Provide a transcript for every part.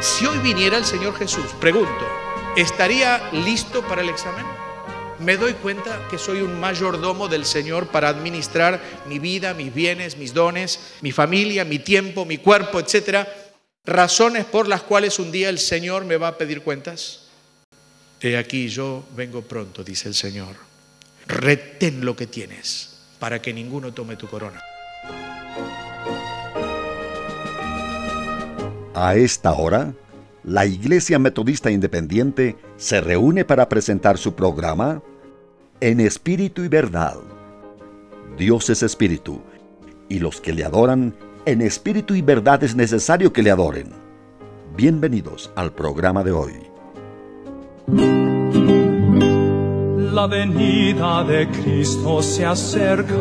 Si hoy viniera el Señor Jesús, pregunto, ¿estaría listo para el examen? Me doy cuenta que soy un mayordomo del Señor para administrar mi vida, mis bienes, mis dones, mi familia, mi tiempo, mi cuerpo, etcétera. Razones por las cuales un día el Señor me va a pedir cuentas. He aquí, yo vengo pronto, dice el Señor. Retén lo que tienes para que ninguno tome tu corona. A esta hora, la Iglesia Metodista Independiente se reúne para presentar su programa En Espíritu y Verdad. Dios es Espíritu, y los que le adoran en espíritu y verdad es necesario que le adoren. Bienvenidos al programa de hoy. La venida de Cristo se acerca,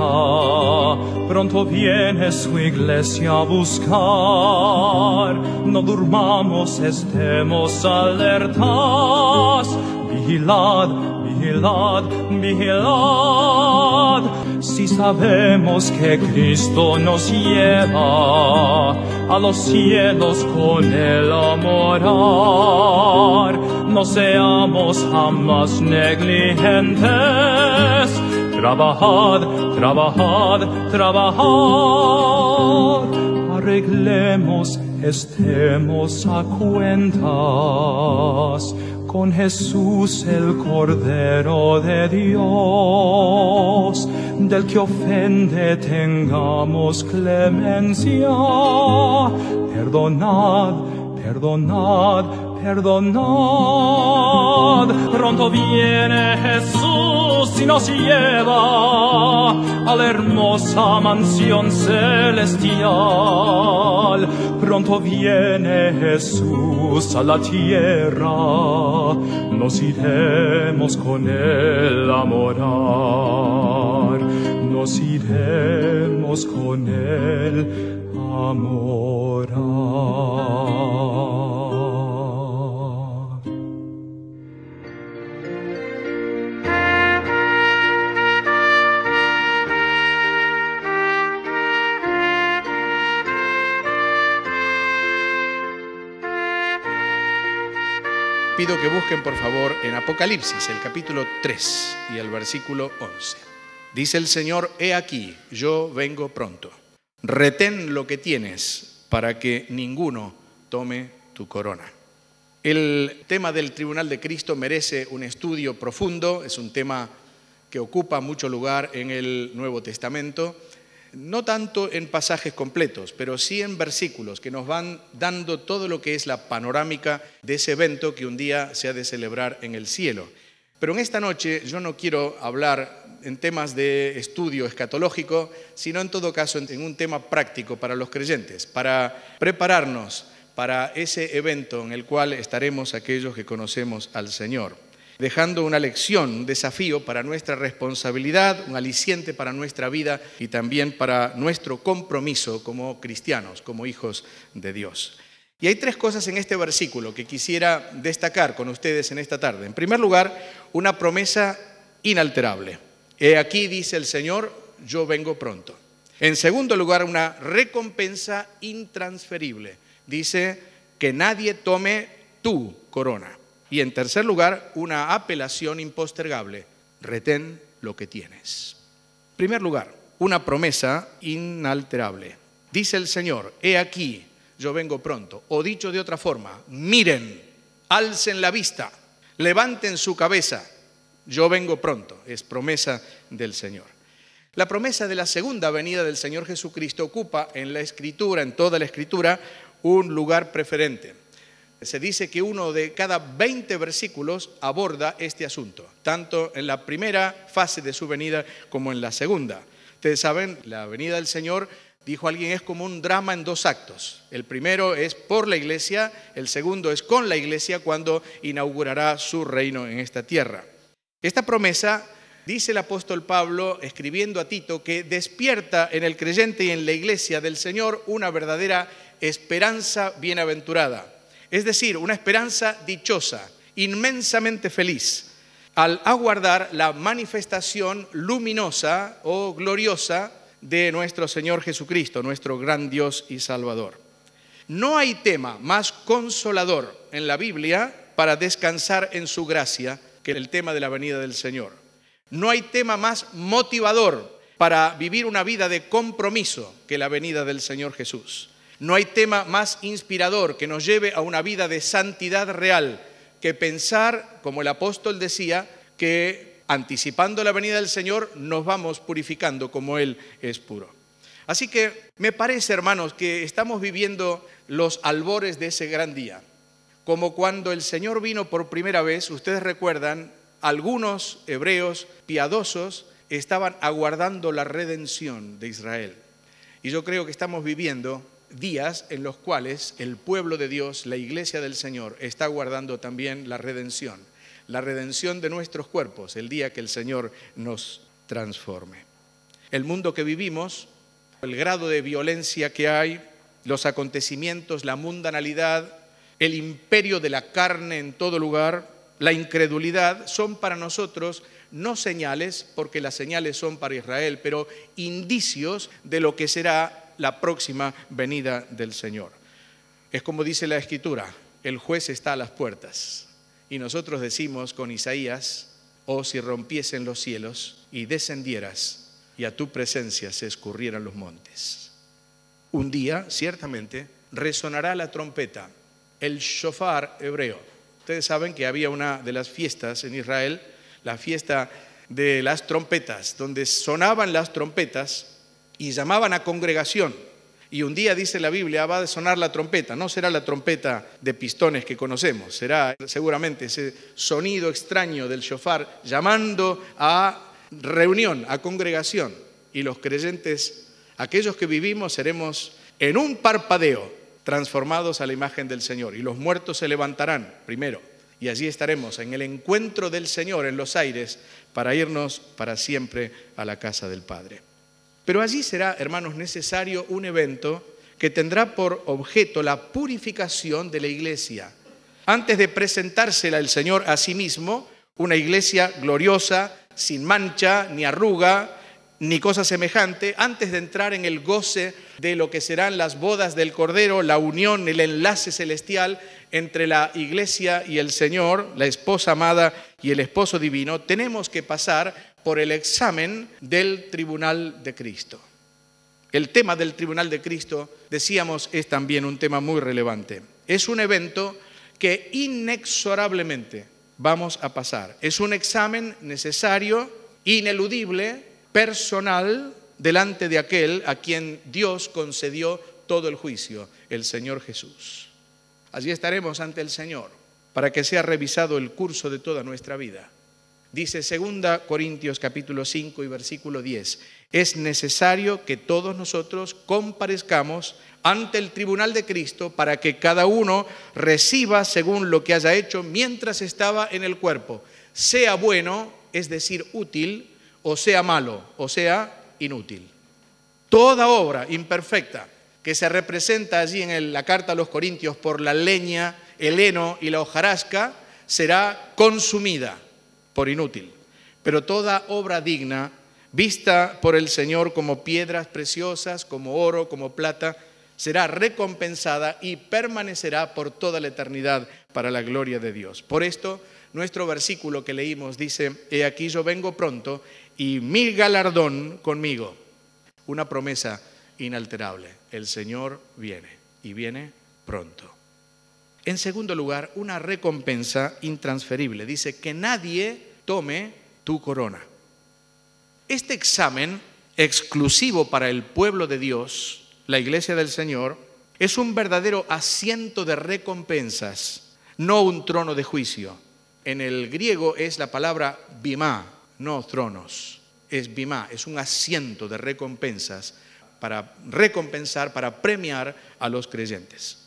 pronto viene su iglesia a buscar. No durmamos, estemos alertas, vigilad, vigilad, vigilad. Si sabemos que Cristo nos lleva a los cielos con Él a morar, no seamos jamás negligentes. Trabajad, trabajad, trabajad. Arreglemos, estemos a cuentas con Jesús el Cordero de Dios. Del que ofende tengamos clemencia. Perdonad, perdonad, perdonad. Pronto viene Jesús y nos lleva a la hermosa mansión celestial. Pronto viene Jesús a la tierra, nos iremos con Él a morar. Nos iremos con Él a morar. Pido que busquen por favor en Apocalipsis, el capítulo 3 y el versículo 11. Dice el Señor, he aquí, yo vengo pronto. Retén lo que tienes para que ninguno tome tu corona. El tema del tribunal de Cristo merece un estudio profundo, es un tema que ocupa mucho lugar en el Nuevo Testamento. No tanto en pasajes completos, pero sí en versículos que nos van dando todo lo que es la panorámica de ese evento que un día se ha de celebrar en el cielo. Pero en esta noche yo no quiero hablar en temas de estudio escatológico, sino en todo caso en un tema práctico para los creyentes, para prepararnos para ese evento en el cual estaremos aquellos que conocemos al Señor, dejando una lección, un desafío para nuestra responsabilidad, un aliciente para nuestra vida y también para nuestro compromiso como cristianos, como hijos de Dios. Y hay tres cosas en este versículo que quisiera destacar con ustedes en esta tarde. En primer lugar, una promesa inalterable. He aquí, dice el Señor, yo vengo pronto. En segundo lugar, una recompensa intransferible. Dice que nadie tome tu corona. Y en tercer lugar, una apelación impostergable. Retén lo que tienes. En primer lugar, una promesa inalterable. Dice el Señor, he aquí, yo vengo pronto. O dicho de otra forma, miren, alcen la vista, levanten su cabeza. Yo vengo pronto. Es promesa del Señor. La promesa de la segunda venida del Señor Jesucristo ocupa en la Escritura, en toda la Escritura, un lugar preferente. Se dice que uno de cada 20 versículos aborda este asunto, tanto en la primera fase de su venida como en la segunda. Ustedes saben, la venida del Señor, dijo alguien, es como un drama en dos actos. El primero es por la iglesia, el segundo es con la iglesia cuando inaugurará su reino en esta tierra. Esta promesa, dice el apóstol Pablo, escribiendo a Tito, que despierta en el creyente y en la iglesia del Señor una verdadera esperanza bienaventurada. Es decir, una esperanza dichosa, inmensamente feliz, al aguardar la manifestación luminosa o gloriosa de nuestro Señor Jesucristo, nuestro gran Dios y Salvador. No hay tema más consolador en la Biblia para descansar en su gracia que el tema de la venida del Señor. No hay tema más motivador para vivir una vida de compromiso que la venida del Señor Jesús. No hay tema más inspirador que nos lleve a una vida de santidad real que pensar, como el apóstol decía, que anticipando la venida del Señor nos vamos purificando como Él es puro. Así que me parece, hermanos, que estamos viviendo los albores de ese gran día. Como cuando el Señor vino por primera vez, ustedes recuerdan, algunos hebreos piadosos estaban aguardando la redención de Israel. Y yo creo que estamos viviendo días en los cuales el pueblo de Dios, la iglesia del Señor, está aguardando también la redención de nuestros cuerpos, el día que el Señor nos transforme. El mundo que vivimos, el grado de violencia que hay, los acontecimientos, la mundanalidad, el imperio de la carne en todo lugar, la incredulidad, son para nosotros no señales, porque las señales son para Israel, pero indicios de lo que será la próxima venida del Señor. Es como dice la Escritura, el juez está a las puertas. Y nosotros decimos con Isaías, oh, si rompiesen los cielos y descendieras, y a tu presencia se escurrieran los montes. Un día, ciertamente, resonará la trompeta, el shofar hebreo. Ustedes saben que había una de las fiestas en Israel, la fiesta de las trompetas, donde sonaban las trompetas y llamaban a congregación. Y un día, dice la Biblia, va a sonar la trompeta. No será la trompeta de pistones que conocemos, será seguramente ese sonido extraño del shofar llamando a reunión, a congregación. Y los creyentes, aquellos que vivimos, seremos en un parpadeo transformados a la imagen del Señor. Y los muertos se levantarán primero. Y allí estaremos en el encuentro del Señor en los aires para irnos para siempre a la casa del Padre. Pero allí será, hermanos, necesario un evento que tendrá por objeto la purificación de la iglesia. Antes de presentársela el Señor a sí mismo, una iglesia gloriosa, sin mancha, ni arruga, ni cosa semejante, antes de entrar en el goce de lo que serán las bodas del Cordero, la unión, el enlace celestial entre la iglesia y el Señor, la esposa amada y el esposo divino, tenemos que pasar por el examen del tribunal de Cristo. El tema del tribunal de Cristo, decíamos, es también un tema muy relevante. Es un evento que inexorablemente vamos a pasar. Es un examen necesario, ineludible, personal, delante de aquel a quien Dios concedió todo el juicio, el Señor Jesús. Allí estaremos ante el Señor para que sea revisado el curso de toda nuestra vida. Dice 2 Corintios capítulo 5 y versículo 10, es necesario que todos nosotros comparezcamos ante el tribunal de Cristo para que cada uno reciba según lo que haya hecho mientras estaba en el cuerpo, sea bueno, es decir, útil, o sea malo, o sea inútil. Toda obra imperfecta que se representa allí en la carta a los Corintios por la leña, el heno y la hojarasca será consumida por inútil. Pero toda obra digna, vista por el Señor como piedras preciosas, como oro, como plata, será recompensada y permanecerá por toda la eternidad para la gloria de Dios. Por esto, nuestro versículo que leímos dice, he aquí yo vengo pronto y mi galardón conmigo. Una promesa inalterable. El Señor viene y viene pronto. En segundo lugar, una recompensa intransferible. Dice que nadie tome tu corona. Este examen exclusivo para el pueblo de Dios, la iglesia del Señor, es un verdadero asiento de recompensas, no un trono de juicio. En el griego es la palabra bimá, no tronos. Es bimá, es un asiento de recompensas para recompensar, para premiar a los creyentes.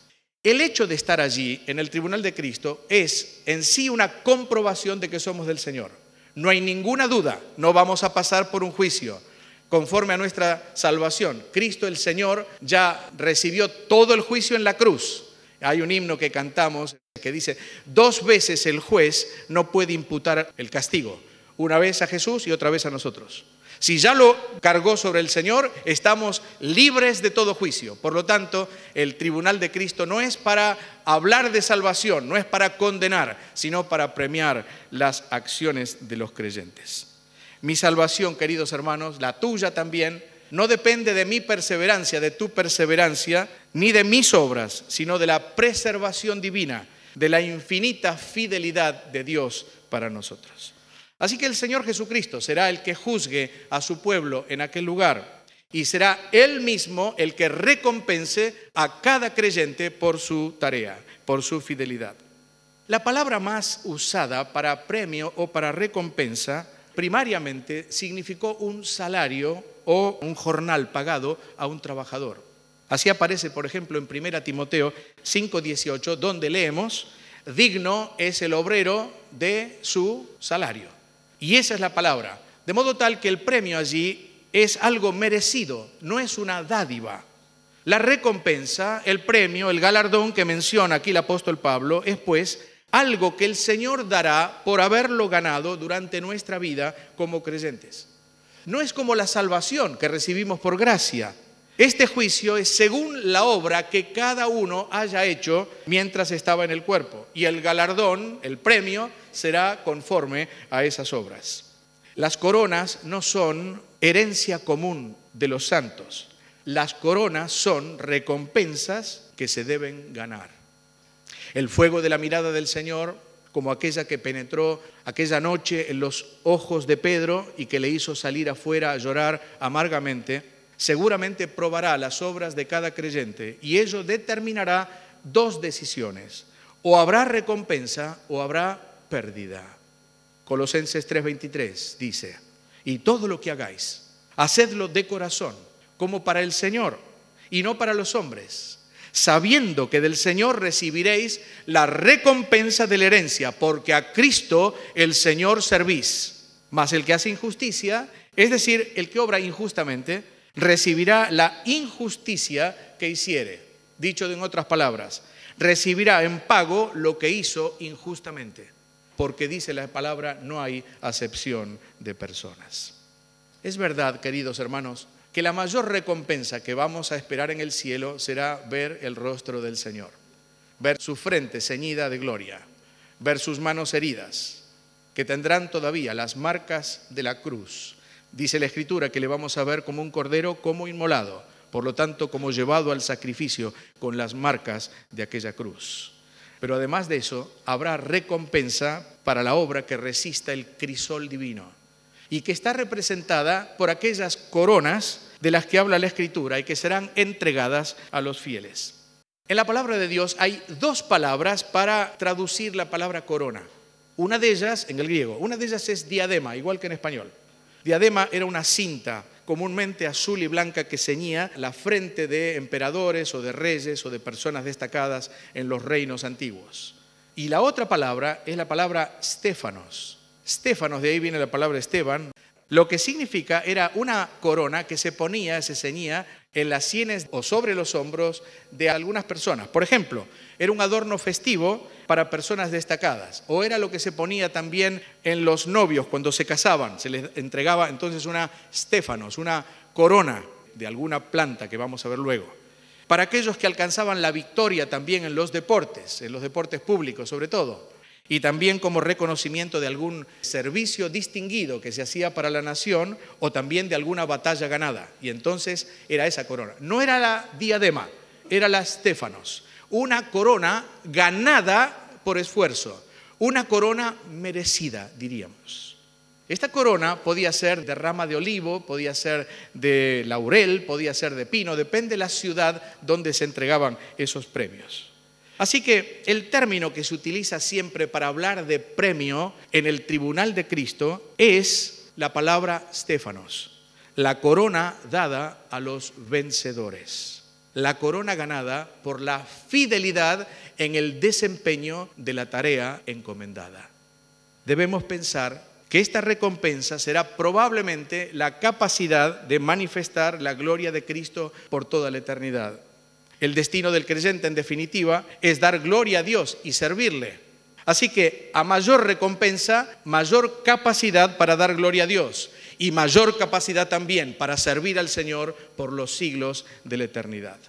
El hecho de estar allí en el tribunal de Cristo es en sí una comprobación de que somos del Señor. No hay ninguna duda, no vamos a pasar por un juicio conforme a nuestra salvación. Cristo el Señor ya recibió todo el juicio en la cruz. Hay un himno que cantamos que dice, 2 veces el juez no puede imputar el castigo, una vez a Jesús y otra vez a nosotros. Si ya lo cargó sobre el Señor, estamos libres de todo juicio. Por lo tanto, el tribunal de Cristo no es para hablar de salvación, no es para condenar, sino para premiar las acciones de los creyentes. Mi salvación, queridos hermanos, la tuya también, no depende de mi perseverancia, de tu perseverancia, ni de mis obras, sino de la preservación divina, de la infinita fidelidad de Dios para nosotros. Así que el Señor Jesucristo será el que juzgue a su pueblo en aquel lugar y será Él mismo el que recompense a cada creyente por su tarea, por su fidelidad. La palabra más usada para premio o para recompensa primariamente significó un salario o un jornal pagado a un trabajador. Así aparece, por ejemplo, en 1 Timoteo 5:18, donde leemos: digno es el obrero de su salario. Y esa es la palabra. De modo tal que el premio allí es algo merecido, no es una dádiva. La recompensa, el premio, el galardón que menciona aquí el apóstol Pablo es pues algo que el Señor dará por haberlo ganado durante nuestra vida como creyentes. No es como la salvación que recibimos por gracia. Este juicio es según la obra que cada uno haya hecho mientras estaba en el cuerpo. Y el galardón, el premio, será conforme a esas obras. Las coronas no son herencia común de los santos. Las coronas son recompensas que se deben ganar. El fuego de la mirada del Señor, como aquella que penetró aquella noche en los ojos de Pedro y que le hizo salir afuera a llorar amargamente, seguramente probará las obras de cada creyente y ello determinará dos decisiones: o habrá recompensa o habrá pérdida. Colosenses 3:23 dice: y todo lo que hagáis, hacedlo de corazón, como para el Señor y no para los hombres, sabiendo que del Señor recibiréis la recompensa de la herencia, porque a Cristo el Señor servís. Mas el que hace injusticia, es decir, el que obra injustamente, recibirá la injusticia que hiciere. Dicho en otras palabras, recibirá en pago lo que hizo injustamente, porque dice la palabra, no hay acepción de personas. Es verdad, queridos hermanos, que la mayor recompensa que vamos a esperar en el cielo será ver el rostro del Señor, ver su frente ceñida de gloria, ver sus manos heridas, que tendrán todavía las marcas de la cruz. Dice la Escritura que le vamos a ver como un cordero, como inmolado, por lo tanto como llevado al sacrificio con las marcas de aquella cruz. Pero además de eso, habrá recompensa para la obra que resista el crisol divino y que está representada por aquellas coronas de las que habla la Escritura y que serán entregadas a los fieles. En la palabra de Dios hay dos palabras para traducir la palabra corona. Una de ellas, en el griego, una de ellas es diadema, igual que en español. Diadema era una cinta comúnmente azul y blanca que ceñía la frente de emperadores o de reyes o de personas destacadas en los reinos antiguos. Y la otra palabra es la palabra Stéfanos. Stéfanos, de ahí viene la palabra Esteban. Lo que significa era una corona que se ponía, se ceñía en las sienes o sobre los hombros de algunas personas. Por ejemplo, era un adorno festivo para personas destacadas, o era lo que se ponía también en los novios cuando se casaban. Se les entregaba entonces una Stéfanos, una corona de alguna planta que vamos a ver luego. Para aquellos que alcanzaban la victoria también en los deportes públicos sobre todo, y también como reconocimiento de algún servicio distinguido que se hacía para la nación o también de alguna batalla ganada. Y entonces era esa corona. No era la diadema, era la Stéfanos. Una corona ganada por esfuerzo, una corona merecida, diríamos. Esta corona podía ser de rama de olivo, podía ser de laurel, podía ser de pino, depende de la ciudad donde se entregaban esos premios. Así que el término que se utiliza siempre para hablar de premio en el tribunal de Cristo es la palabra Stéfanos, la corona dada a los vencedores, la corona ganada por la fidelidad en el desempeño de la tarea encomendada. Debemos pensar que esta recompensa será probablemente la capacidad de manifestar la gloria de Cristo por toda la eternidad. El destino del creyente, en definitiva, es dar gloria a Dios y servirle. Así que a mayor recompensa, mayor capacidad para dar gloria a Dios. y mayor capacidad también para servir al Señor por los siglos de la eternidad.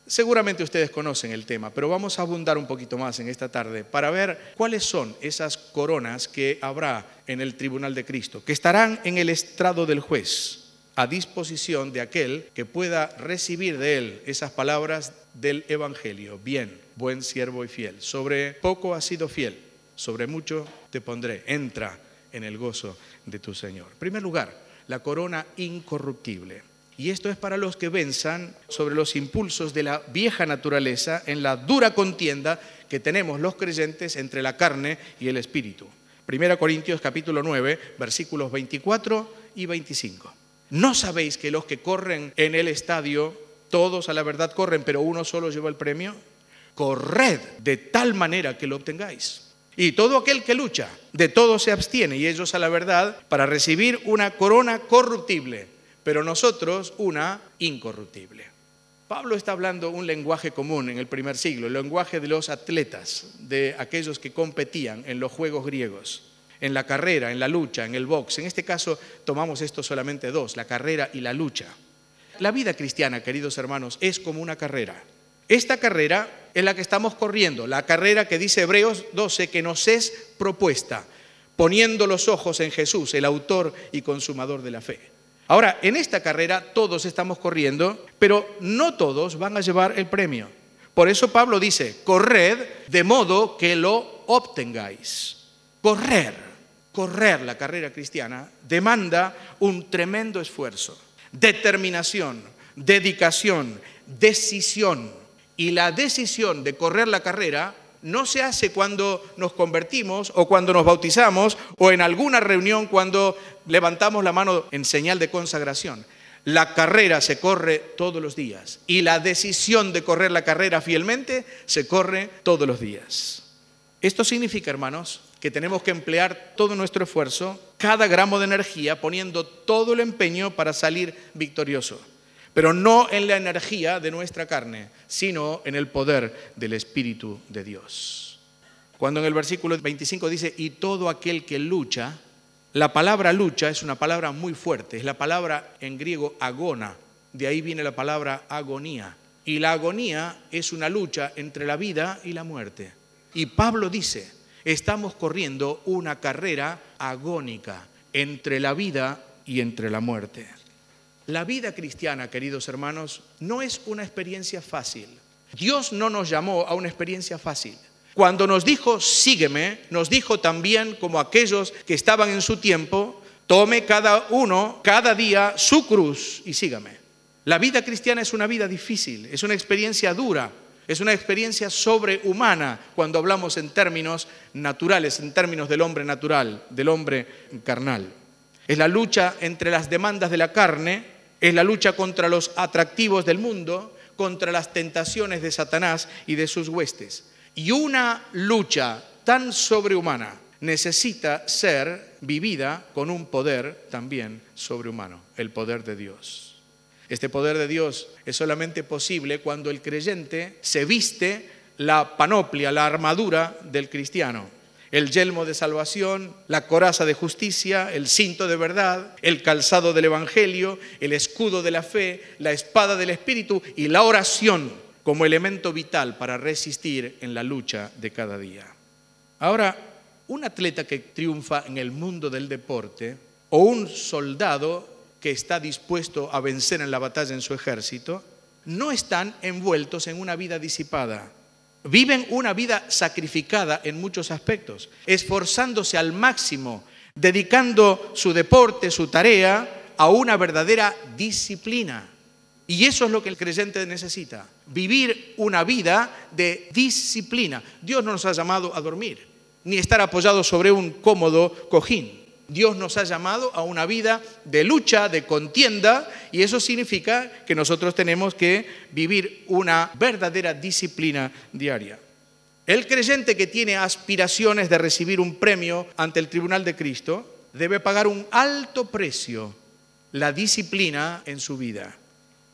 Seguramente ustedes conocen el tema, pero vamos a abundar un poquito más en esta tarde para ver cuáles son esas coronas que habrá en el tribunal de Cristo, que estarán en el estrado del juez, a disposición de aquel que pueda recibir de él esas palabras del Evangelio. Bien, buen siervo y fiel. Sobre poco has sido fiel, sobre mucho te pondré. Entra en el gozo de tu Señor. En primer lugar, la corona incorruptible. Y esto es para los que venzan sobre los impulsos de la vieja naturaleza en la dura contienda que tenemos los creyentes entre la carne y el espíritu. 1 Corintios capítulo 9, versículos 24 y 25. ¿No sabéis que los que corren en el estadio, todos a la verdad corren, pero uno solo lleva el premio? Corred de tal manera que lo obtengáis. Y todo aquel que lucha, de todo se abstiene, y ellos a la verdad, para recibir una corona corruptible, pero nosotros una incorruptible. Pablo está hablando un lenguaje común en el primer siglo, el lenguaje de los atletas, de aquellos que competían en los juegos griegos, en la carrera, en la lucha, en el box. En este caso tomamos esto solamente dos, la carrera y la lucha. La vida cristiana, queridos hermanos, es como una carrera. Esta carrera es la que estamos corriendo, la carrera que dice Hebreos 12 que nos es propuesta, poniendo los ojos en Jesús, el autor y consumador de la fe. Ahora, en esta carrera todos estamos corriendo, pero no todos van a llevar el premio. Por eso Pablo dice, corred de modo que lo obtengáis. Correr la carrera cristiana demanda un tremendo esfuerzo, determinación, dedicación, decisión. Y la decisión de correr la carrera no se hace cuando nos convertimos o cuando nos bautizamos o en alguna reunión cuando levantamos la mano en señal de consagración. La carrera se corre todos los días y la decisión de correr la carrera fielmente se corre todos los días. Esto significa, hermanos, que tenemos que emplear todo nuestro esfuerzo, cada gramo de energía, poniendo todo el empeño para salir victorioso. Pero no en la energía de nuestra carne, sino en el poder del Espíritu de Dios. Cuando en el versículo 25 dice, y todo aquel que lucha, la palabra lucha es una palabra muy fuerte, es la palabra en griego agona, de ahí viene la palabra agonía. Y la agonía es una lucha entre la vida y la muerte. Y Pablo dice, estamos corriendo una carrera agónica entre la vida y entre la muerte. La vida cristiana, queridos hermanos, no es una experiencia fácil. Dios no nos llamó a una experiencia fácil. Cuando nos dijo, sígueme, nos dijo también, como aquellos que estaban en su tiempo, tome cada uno, cada día, su cruz y sígame. La vida cristiana es una vida difícil, es una experiencia dura, es una experiencia sobrehumana cuando hablamos en términos naturales, en términos del hombre natural, del hombre carnal. Es la lucha entre las demandas de la carne, es la lucha contra los atractivos del mundo, contra las tentaciones de Satanás y de sus huestes. Y una lucha tan sobrehumana necesita ser vivida con un poder también sobrehumano, el poder de Dios. Este poder de Dios es solamente posible cuando el creyente se viste la panoplia, la armadura del cristiano. El yelmo de salvación, la coraza de justicia, el cinto de verdad, el calzado del evangelio, el escudo de la fe, la espada del espíritu y la oración como elemento vital para resistir en la lucha de cada día. Ahora, un atleta que triunfa en el mundo del deporte o un soldado que está dispuesto a vencer en la batalla en su ejército, no están envueltos en una vida disipada. Viven una vida sacrificada en muchos aspectos, esforzándose al máximo, dedicando su deporte, su tarea a una verdadera disciplina. Y eso es lo que el creyente necesita, vivir una vida de disciplina. Dios no nos ha llamado a dormir, ni estar apoyados sobre un cómodo cojín. Dios nos ha llamado a una vida de lucha, de contienda, y eso significa que nosotros tenemos que vivir una verdadera disciplina diaria. El creyente que tiene aspiraciones de recibir un premio ante el tribunal de Cristo debe pagar un alto precio, la disciplina en su vida.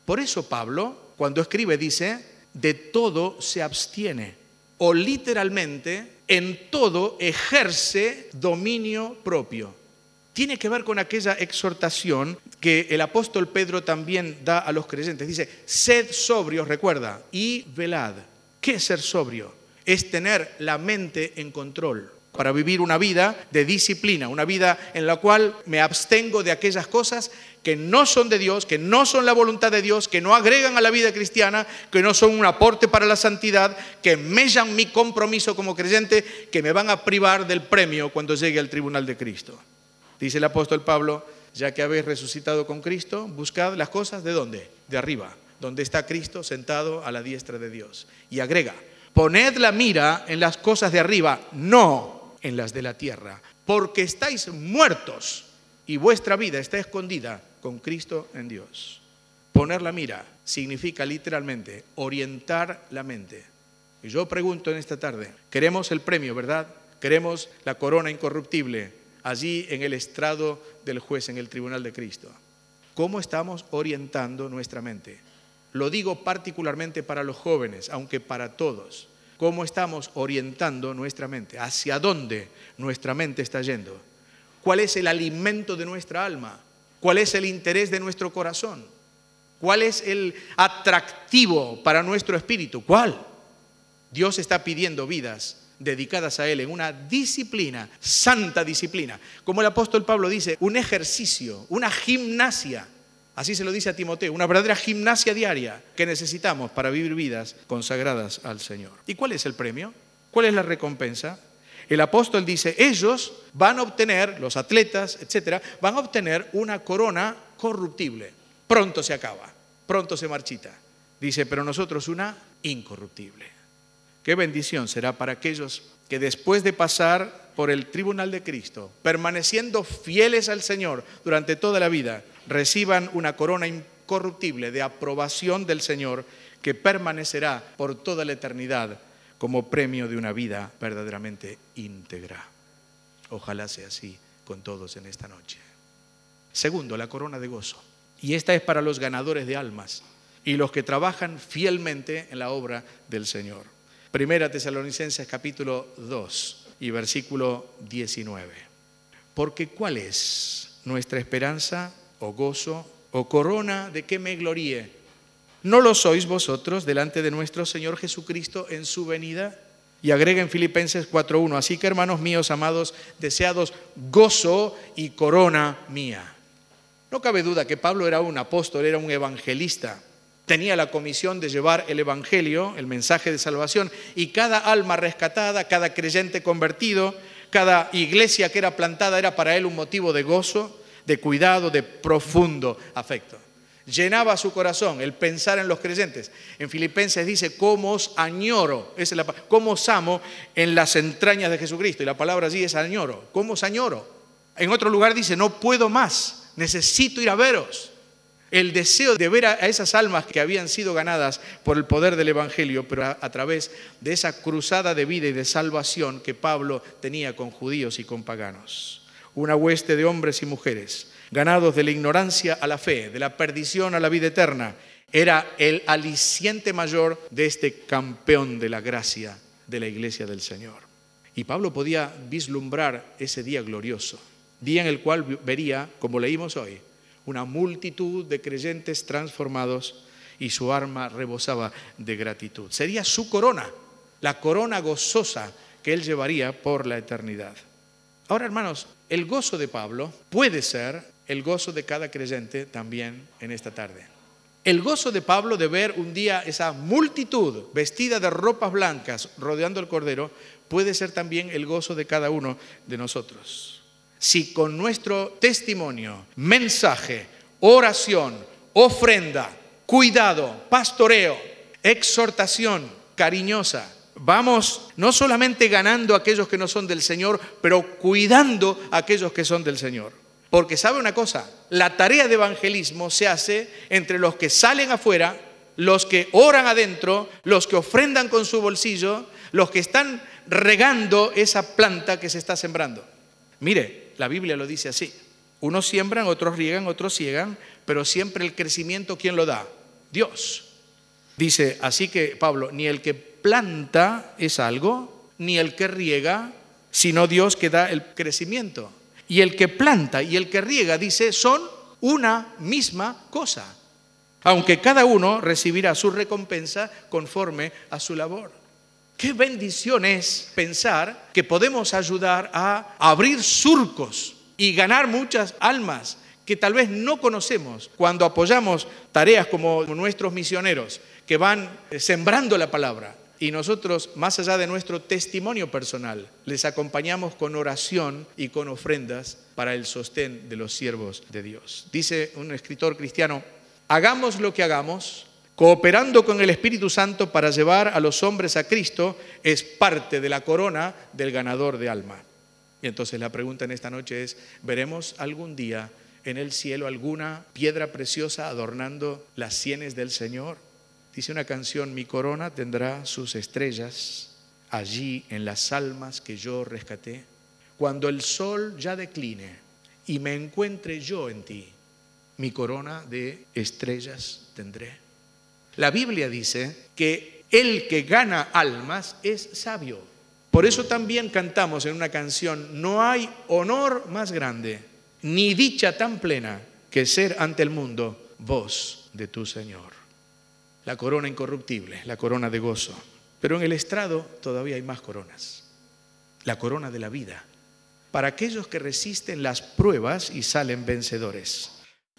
Por eso Pablo, cuando escribe, dice, de todo se abstiene, o literalmente, en todo ejerce dominio propio. tiene que ver con aquella exhortación que el apóstol Pedro también da a los creyentes. Dice, sed sobrios, recuerda, y velad. ¿Qué es ser sobrio? Es tener la mente en control para vivir una vida de disciplina, una vida en la cual me abstengo de aquellas cosas que no son de Dios, que no son la voluntad de Dios, que no agregan a la vida cristiana, que no son un aporte para la santidad, que mellan mi compromiso como creyente, que me van a privar del premio cuando llegue al tribunal de Cristo. Dice el apóstol Pablo, ya que habéis resucitado con Cristo, buscad las cosas ¿de dónde? De arriba, donde está Cristo sentado a la diestra de Dios. Y agrega, poned la mira en las cosas de arriba, no en las de la tierra, porque estáis muertos y vuestra vida está escondida con Cristo en Dios. Poner la mira significa literalmente orientar la mente. Y yo pregunto en esta tarde, queremos el premio, ¿verdad? Queremos la corona incorruptible allí en el estrado del juez, en el tribunal de Cristo. ¿Cómo estamos orientando nuestra mente? Lo digo particularmente para los jóvenes, aunque para todos. ¿Cómo estamos orientando nuestra mente? ¿Hacia dónde nuestra mente está yendo? ¿Cuál es el alimento de nuestra alma? ¿Cuál es el interés de nuestro corazón? ¿Cuál es el atractivo para nuestro espíritu? ¿Cuál? Dios está pidiendo vidas dedicadas a Él en una disciplina, santa disciplina. Como el apóstol Pablo dice, un ejercicio, una gimnasia. Así se lo dice a Timoteo, una verdadera gimnasia diaria que necesitamos para vivir vidas consagradas al Señor. ¿Y cuál es el premio? ¿Cuál es la recompensa? El apóstol dice, ellos van a obtener, los atletas, etcétera, van a obtener una corona corruptible. Pronto se acaba, pronto se marchita. Dice, pero nosotros una incorruptible. Qué bendición será para aquellos que después de pasar por el tribunal de Cristo, permaneciendo fieles al Señor durante toda la vida, reciban una corona incorruptible de aprobación del Señor que permanecerá por toda la eternidad como premio de una vida verdaderamente íntegra. Ojalá sea así con todos en esta noche. Segundo, la corona de gozo. Y esta es para los ganadores de almas y los que trabajan fielmente en la obra del Señor. Primera Tesalonicenses capítulo 2 y versículo 19. Porque ¿cuál es nuestra esperanza o gozo o corona de que me gloríe? ¿No lo sois vosotros delante de nuestro Señor Jesucristo en su venida? Y agrega en Filipenses 4:1, así que hermanos míos amados, deseados gozo y corona mía. No cabe duda que Pablo era un apóstol, era un evangelista. Tenía la comisión de llevar el evangelio, el mensaje de salvación, y cada alma rescatada, cada creyente convertido, cada iglesia que era plantada era para él un motivo de gozo, de cuidado, de profundo afecto. Llenaba su corazón el pensar en los creyentes. En Filipenses dice, cómo os añoro, cómo os amo en las entrañas de Jesucristo. Y la palabra allí es añoro, cómo os añoro. En otro lugar dice, no puedo más, necesito ir a veros. El deseo de ver a esas almas que habían sido ganadas por el poder del Evangelio, pero a través de esa cruzada de vida y de salvación que Pablo tenía con judíos y con paganos. Una hueste de hombres y mujeres, ganados de la ignorancia a la fe, de la perdición a la vida eterna, era el aliciente mayor de este campeón de la gracia de la iglesia del Señor. Y Pablo podía vislumbrar ese día glorioso, día en el cual vería, como leímos hoy, una multitud de creyentes transformados y su alma rebosaba de gratitud. Sería su corona, la corona gozosa que él llevaría por la eternidad. Ahora, hermanos, el gozo de Pablo puede ser el gozo de cada creyente también en esta tarde. El gozo de Pablo de ver un día esa multitud vestida de ropas blancas rodeando al Cordero puede ser también el gozo de cada uno de nosotros. Si con nuestro testimonio, mensaje, oración, ofrenda, cuidado, pastoreo, exhortación cariñosa, vamos no solamente ganando a aquellos que no son del Señor, pero cuidando a aquellos que son del Señor. Porque ¿sabe una cosa? La tarea de evangelismo se hace entre los que salen afuera, los que oran adentro, los que ofrendan con su bolsillo, los que están regando esa planta que se está sembrando. Mire, la Biblia lo dice así. Unos siembran, otros riegan, otros ciegan, pero siempre el crecimiento, ¿quién lo da? Dios. Dice, así que Pablo, ni el que planta es algo, ni el que riega, sino Dios que da el crecimiento. Y el que planta y el que riega, dice, son una misma cosa, aunque cada uno recibirá su recompensa conforme a su labor. Qué bendición es pensar que podemos ayudar a abrir surcos y ganar muchas almas que tal vez no conocemos cuando apoyamos tareas como nuestros misioneros que van sembrando la palabra. Y nosotros, más allá de nuestro testimonio personal, les acompañamos con oración y con ofrendas para el sostén de los siervos de Dios. Dice un escritor cristiano, hagamos lo que hagamos, cooperando con el Espíritu Santo para llevar a los hombres a Cristo, es parte de la corona del ganador de alma. Y entonces la pregunta en esta noche es, ¿veremos algún día en el cielo alguna piedra preciosa adornando las sienes del Señor? Dice una canción, mi corona tendrá sus estrellas allí en las almas que yo rescaté. Cuando el sol ya decline y me encuentre yo en ti, mi corona de estrellas tendré. La Biblia dice que el que gana almas es sabio. Por eso también cantamos en una canción, no hay honor más grande, ni dicha tan plena que ser ante el mundo voz de tu Señor. La corona incorruptible, la corona de gozo. Pero en el estrado todavía hay más coronas. La corona de la vida. Para aquellos que resisten las pruebas y salen vencedores.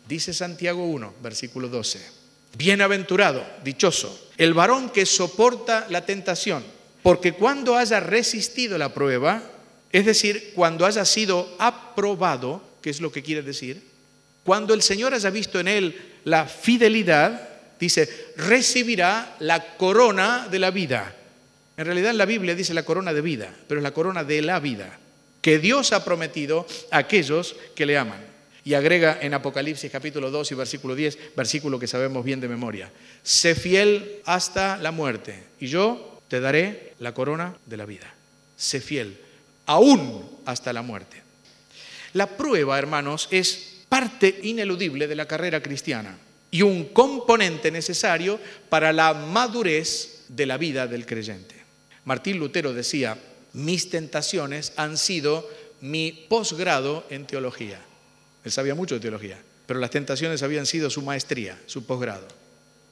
Dice Santiago 1, versículo 12. Bienaventurado, dichoso, el varón que soporta la tentación. Porque cuando haya resistido la prueba, es decir, cuando haya sido aprobado, ¿qué es lo que quiere decir? Cuando el Señor haya visto en él la fidelidad, dice, recibirá la corona de la vida. En realidad en la Biblia dice la corona de vida, pero es la corona de la vida, que Dios ha prometido a aquellos que le aman. Y agrega en Apocalipsis capítulo 2 y versículo 10, versículo que sabemos bien de memoria. Sé fiel hasta la muerte, y yo te daré la corona de la vida. Sé fiel, aún hasta la muerte. La prueba, hermanos, es parte ineludible de la carrera cristiana y un componente necesario para la madurez de la vida del creyente. Martín Lutero decía, mis tentaciones han sido mi posgrado en teología. Él sabía mucho de teología, pero las tentaciones habían sido su maestría, su posgrado.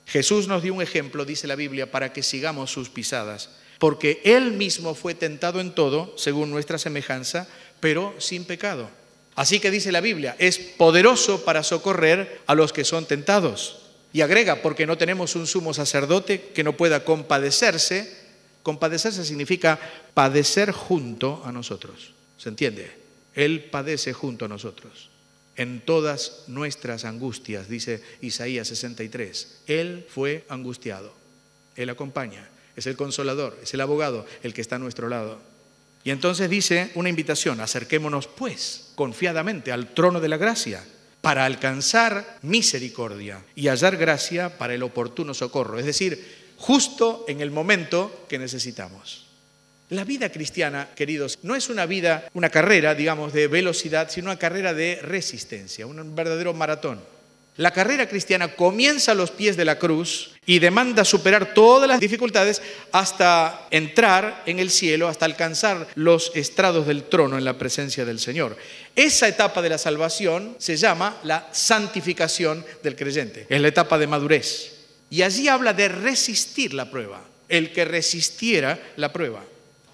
Jesús nos dio un ejemplo, dice la Biblia, para que sigamos sus pisadas, porque Él mismo fue tentado en todo, según nuestra semejanza, pero sin pecado. Así que dice la Biblia, es poderoso para socorrer a los que son tentados. Y agrega, porque no tenemos un sumo sacerdote que no pueda compadecerse. Compadecerse significa padecer junto a nosotros. ¿Se entiende? Él padece junto a nosotros. En todas nuestras angustias, dice Isaías 63. Él fue angustiado. Él acompaña. Es el consolador, es el abogado, el que está a nuestro lado. Y entonces dice una invitación, acerquémonos pues confiadamente al trono de la gracia para alcanzar misericordia y hallar gracia para el oportuno socorro. Es decir, justo en el momento que necesitamos. La vida cristiana, queridos, no es una vida, una carrera, digamos, de velocidad, sino una carrera de resistencia, un verdadero maratón. La carrera cristiana comienza a los pies de la cruz y demanda superar todas las dificultades hasta entrar en el cielo, hasta alcanzar los estrados del trono en la presencia del Señor. Esa etapa de la salvación se llama la santificación del creyente. Es la etapa de madurez. Y allí habla de resistir la prueba, el que resistiera la prueba.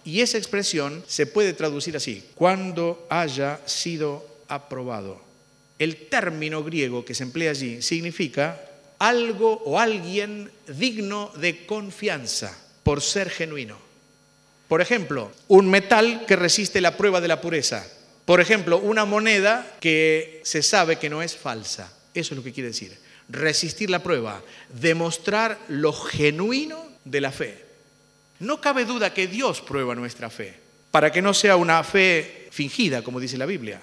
Y esa expresión se puede traducir así, cuando haya sido aprobado. El término griego que se emplea allí significa algo o alguien digno de confianza por ser genuino. Por ejemplo, un metal que resiste la prueba de la pureza. Por ejemplo, una moneda que se sabe que no es falsa. Eso es lo que quiere decir. Resistir la prueba, demostrar lo genuino de la fe. No cabe duda que Dios prueba nuestra fe, para que no sea una fe fingida, como dice la Biblia.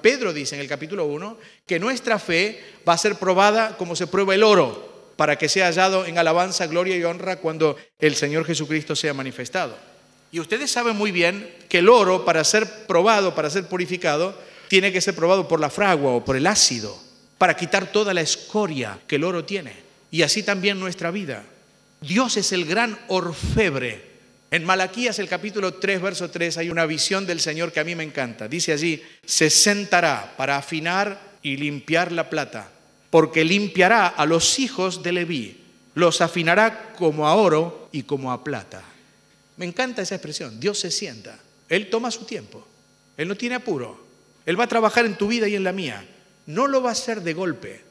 Pedro dice en el capítulo 1 que nuestra fe va a ser probada como se prueba el oro, para que sea hallado en alabanza, gloria y honra cuando el Señor Jesucristo sea manifestado. Y ustedes saben muy bien que el oro, para ser probado, para ser purificado, tiene que ser probado por la fragua o por el ácido, para quitar toda la escoria que el oro tiene. Y así también nuestra vida. Dios es el gran orfebre En Malaquías, el capítulo 3, verso 3, hay una visión del Señor que a mí me encanta. Dice allí, se sentará para afinar y limpiar la plata, porque limpiará a los hijos de Leví, los afinará como a oro y como a plata. Me encanta esa expresión, Dios se sienta, Él toma su tiempo, Él no tiene apuro, Él va a trabajar en tu vida y en la mía. No lo va a hacer de golpe,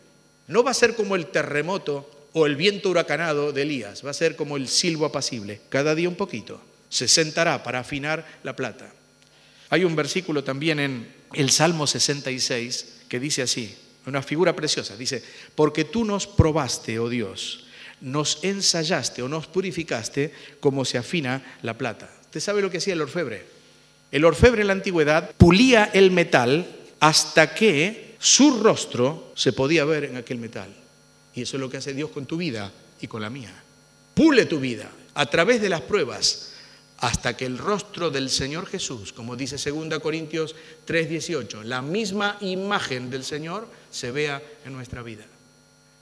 no va a ser como el terremoto o el viento huracanado de Elías, va a ser como el silbo apacible, cada día un poquito. Se sentará para afinar la plata. Hay un versículo también en el Salmo 66 que dice así, una figura preciosa, dice, porque tú nos probaste, oh Dios, nos ensayaste o nos purificaste como se afina la plata. ¿Usted sabe lo que hacía el orfebre? El orfebre en la antigüedad pulía el metal hasta que su rostro se podía ver en aquel metal. Y eso es lo que hace Dios con tu vida y con la mía. Pule tu vida a través de las pruebas hasta que el rostro del Señor Jesús, como dice 2 Corintios 3:18, la misma imagen del Señor se vea en nuestra vida.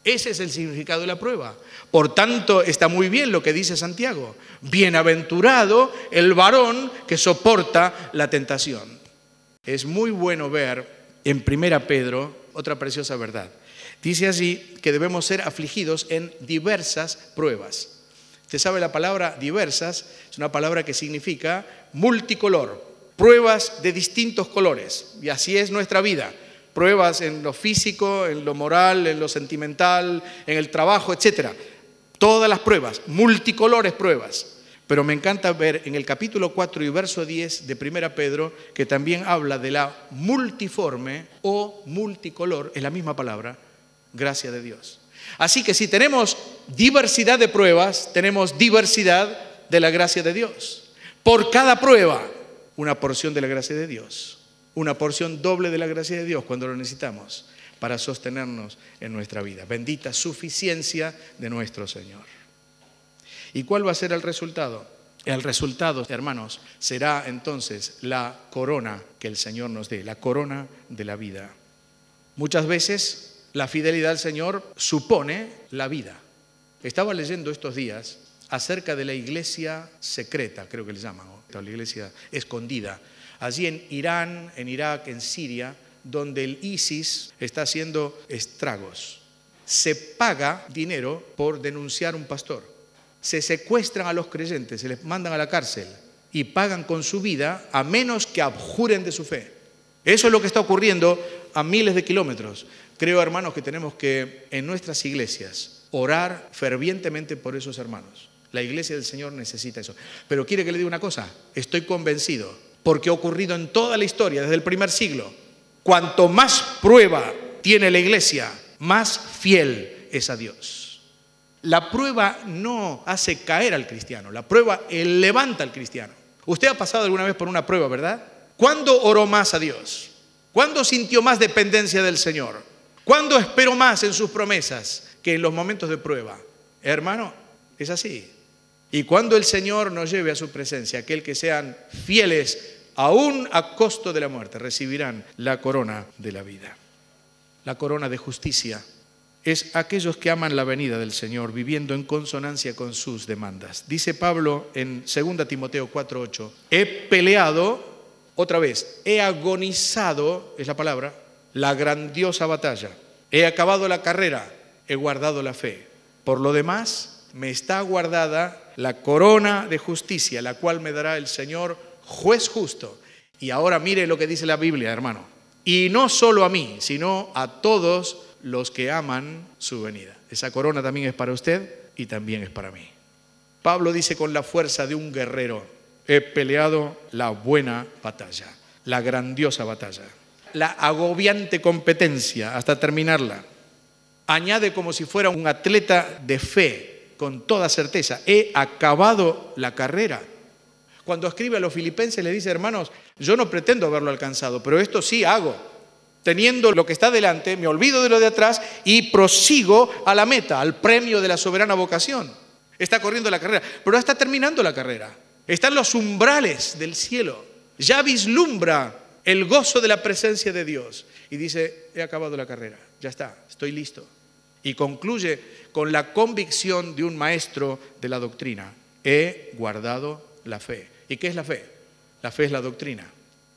Ese es el significado de la prueba. Por tanto, está muy bien lo que dice Santiago. Bienaventurado el varón que soporta la tentación. Es muy bueno ver en 1 Pedro otra preciosa verdad. Dice allí que debemos ser afligidos en diversas pruebas. Usted sabe, la palabra diversas es una palabra que significa multicolor, pruebas de distintos colores. Y así es nuestra vida. Pruebas en lo físico, en lo moral, en lo sentimental, en el trabajo, etc. Todas las pruebas, multicolores pruebas. Pero me encanta ver en el capítulo 4 y verso 10 de 1 Pedro que también habla de la multiforme o multicolor, es la misma palabra, gracia de Dios. Así que si tenemos diversidad de pruebas, tenemos diversidad de la gracia de Dios. Por cada prueba, una porción de la gracia de Dios. Una porción doble de la gracia de Dios cuando lo necesitamos para sostenernos en nuestra vida. Bendita suficiencia de nuestro Señor. ¿Y cuál va a ser el resultado? El resultado, hermanos, será entonces la corona que el Señor nos dé, la corona de la vida. Muchas veces la fidelidad al Señor supone la vida. Estaba leyendo estos días acerca de la iglesia secreta, creo que le llaman, la iglesia escondida, allí en Irán, en Irak, en Siria, donde el ISIS está haciendo estragos. Se paga dinero por denunciar a un pastor. Se secuestran a los creyentes, se les mandan a la cárcel y pagan con su vida a menos que abjuren de su fe. Eso es lo que está ocurriendo a miles de kilómetros. Creo, hermanos, que tenemos que en nuestras iglesias orar fervientemente por esos hermanos. La iglesia del Señor necesita eso. Pero quiere que le diga una cosa, estoy convencido, porque ha ocurrido en toda la historia, desde el primer siglo. Cuanto más prueba tiene la iglesia, más fiel es a Dios. La prueba no hace caer al cristiano, la prueba levanta al cristiano. Usted ha pasado alguna vez por una prueba, ¿verdad? ¿Cuándo oró más a Dios? ¿Cuándo sintió más dependencia del Señor? ¿Cuándo esperó más en sus promesas que en los momentos de prueba? Hermano, es así. Y cuando el Señor nos lleve a su presencia, aquel que sean fieles aún a costo de la muerte, recibirán la corona de la vida. La corona de justicia es aquellos que aman la venida del Señor, viviendo en consonancia con sus demandas. Dice Pablo en 2 Timoteo 4:8, he peleado, otra vez, he agonizado, es la palabra, la grandiosa batalla. He acabado la carrera, he guardado la fe. Por lo demás, me está guardada la corona de justicia, la cual me dará el Señor, juez justo. Y ahora mire lo que dice la Biblia, hermano. Y no solo a mí, sino a todos los que aman su venida. Esa corona también es para usted y también es para mí. Pablo dice con la fuerza de un guerrero, he peleado la buena batalla, la grandiosa batalla, la agobiante competencia hasta terminarla. Añade como si fuera un atleta de fe, con toda certeza, he acabado la carrera. Cuando escribe a los filipenses le dice, hermanos, yo no pretendo haberlo alcanzado, pero esto sí hago. Teniendo lo que está delante, me olvido de lo de atrás y prosigo a la meta, al premio de la soberana vocación. Está corriendo la carrera, pero está terminando la carrera. Está en los umbrales del cielo. Ya vislumbra el gozo de la presencia de Dios. Y dice, he acabado la carrera, ya está, estoy listo. Y concluye con la convicción de un maestro de la doctrina. He guardado la fe. ¿Y qué es la fe? La fe es la doctrina.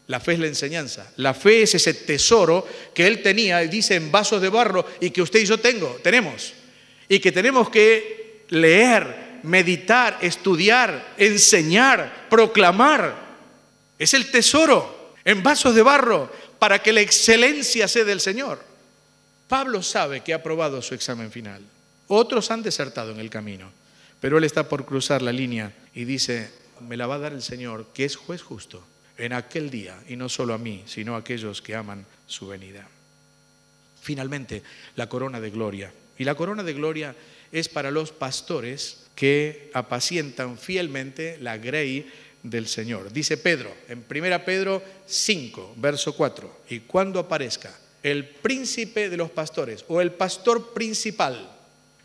La fe es la enseñanza. La fe es ese tesoro que él tenía, él dice, en vasos de barro, y que usted y yo tenemos. Y que tenemos que leer, meditar, estudiar, enseñar, proclamar. Es el tesoro en vasos de barro para que la excelencia sea del Señor. Pablo sabe que ha aprobado su examen final. Otros han desertado en el camino, pero él está por cruzar la línea y dice, me la va a dar el Señor, que es juez justo, en aquel día, y no solo a mí, sino a aquellos que aman su venida. Finalmente, la corona de gloria. Y la corona de gloria es para los pastores que apacientan fielmente la grey del Señor. Dice Pedro, en 1 Pedro 5, verso 4, y cuando aparezca el príncipe de los pastores, o el pastor principal,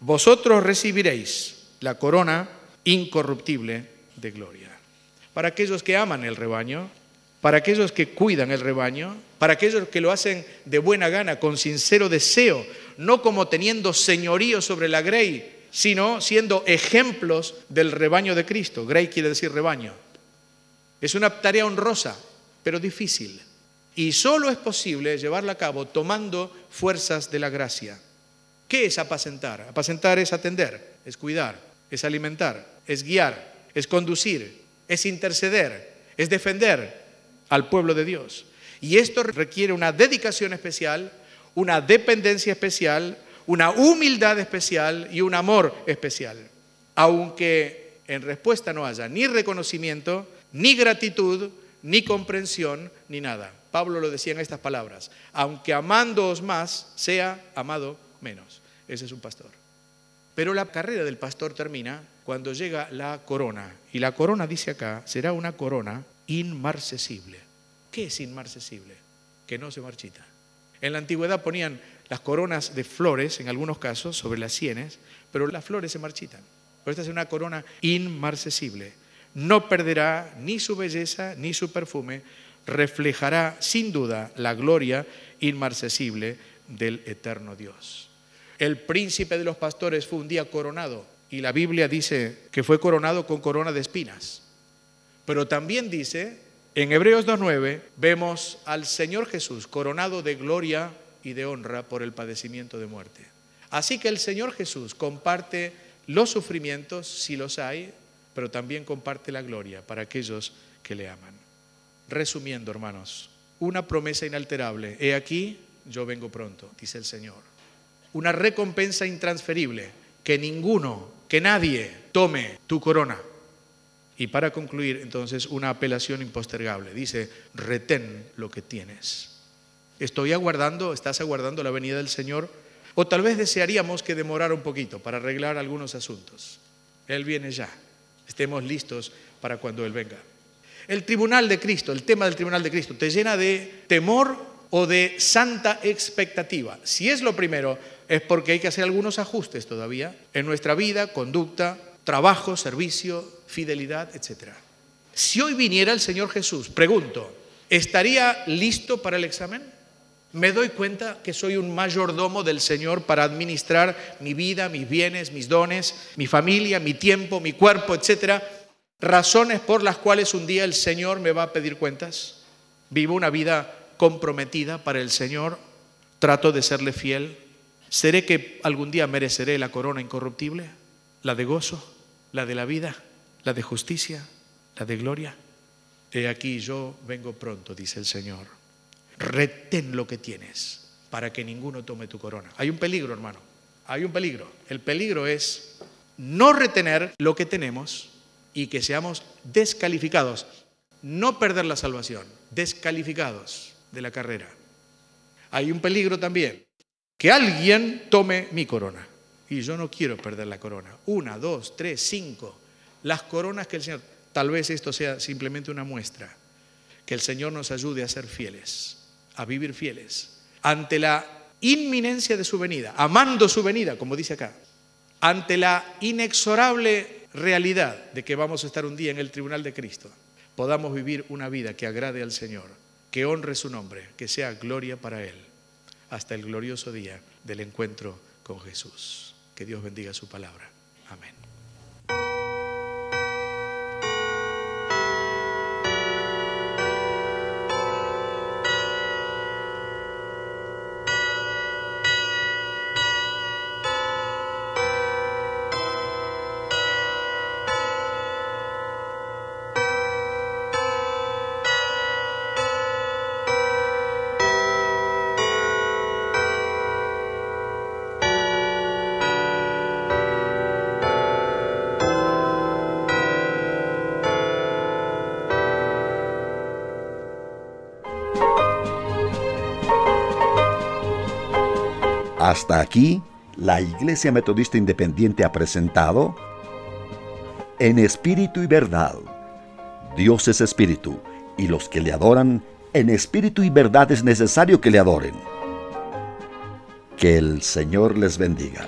vosotros recibiréis la corona incorruptible de gloria. Para aquellos que aman el rebaño, para aquellos que cuidan el rebaño, para aquellos que lo hacen de buena gana, con sincero deseo, no como teniendo señorío sobre la grey, sino siendo ejemplos del rebaño de Cristo. Grey quiere decir rebaño. Es una tarea honrosa, pero difícil. Y solo es posible llevarla a cabo tomando fuerzas de la gracia. ¿Qué es apacentar? Apacentar es atender, es cuidar, es alimentar, es guiar, es conducir, es interceder, es defender al pueblo de Dios. Y esto requiere una dedicación especial, una dependencia especial, una humildad especial y un amor especial. Aunque en respuesta no haya ni reconocimiento, ni gratitud, ni comprensión, ni nada. Pablo lo decía en estas palabras, aunque amándoos más, sea amado menos. Ese es un pastor. Pero la carrera del pastor termina cuando llega la corona. Y la corona, dice acá, será una corona inmarcesible. ¿Qué es inmarcesible? Que no se marchita. En la antigüedad ponían las coronas de flores, en algunos casos, sobre las sienes, pero las flores se marchitan. Pero esta es una corona inmarcesible. No perderá ni su belleza ni su perfume, reflejará sin duda la gloria inmarcesible del eterno Dios. El príncipe de los pastores fue un día coronado y la Biblia dice que fue coronado con corona de espinas. Pero también dice, en Hebreos 2:9, vemos al Señor Jesús coronado de gloria y de honra por el padecimiento de muerte. Así que el Señor Jesús comparte los sufrimientos, si los hay, pero también comparte la gloria para aquellos que le aman. Resumiendo, hermanos, una promesa inalterable. He aquí, yo vengo pronto, dice el Señor. Una recompensa intransferible, que ninguno, que nadie tome tu corona. Y para concluir, entonces, una apelación impostergable. Dice, retén lo que tienes. Estoy aguardando, ¿estás aguardando la venida del Señor? O tal vez desearíamos que demorara un poquito para arreglar algunos asuntos. Él viene ya. Estemos listos para cuando Él venga. El tribunal de Cristo, el tema del tribunal de Cristo, ¿te llena de temor o de santa expectativa? Si es lo primero, es porque hay que hacer algunos ajustes todavía en nuestra vida, conducta, trabajo, servicio, fidelidad, etc. Si hoy viniera el Señor Jesús, pregunto, ¿estaría listo para el examen? ¿Me doy cuenta que soy un mayordomo del Señor para administrar mi vida, mis bienes, mis dones, mi familia, mi tiempo, mi cuerpo, etcétera? Razones por las cuales un día el Señor me va a pedir cuentas. Vivo una vida comprometida para el Señor, trato de serle fiel. ¿Seré que algún día mereceré la corona incorruptible? ¿La de gozo? ¿La de la vida? ¿La de justicia? ¿La de gloria? He aquí yo vengo pronto, dice el Señor. Retén lo que tienes para que ninguno tome tu corona. Hay un peligro, hermano. Hay un peligro. El peligro es no retener lo que tenemos y que seamos descalificados. No perder la salvación, descalificados de la carrera. Hay un peligro también, que alguien tome mi corona. Y yo no quiero perder la corona. 1, 2, 3, 5. Las coronas que el Señor... Tal vez esto sea simplemente una muestra. Que el Señor nos ayude a ser fieles, a vivir fieles. Ante la inminencia de su venida, amando su venida, como dice acá. Ante la inexorable realidad de que vamos a estar un día en el tribunal de Cristo, podamos vivir una vida que agrade al Señor, que honre su nombre, que sea gloria para Él, hasta el glorioso día del encuentro con Jesús. Que Dios bendiga su palabra. Amén. Hasta aquí, la Iglesia Metodista Independiente ha presentado En Espíritu y Verdad. Dios es Espíritu, y los que le adoran, en espíritu y verdad es necesario que le adoren. Que el Señor les bendiga.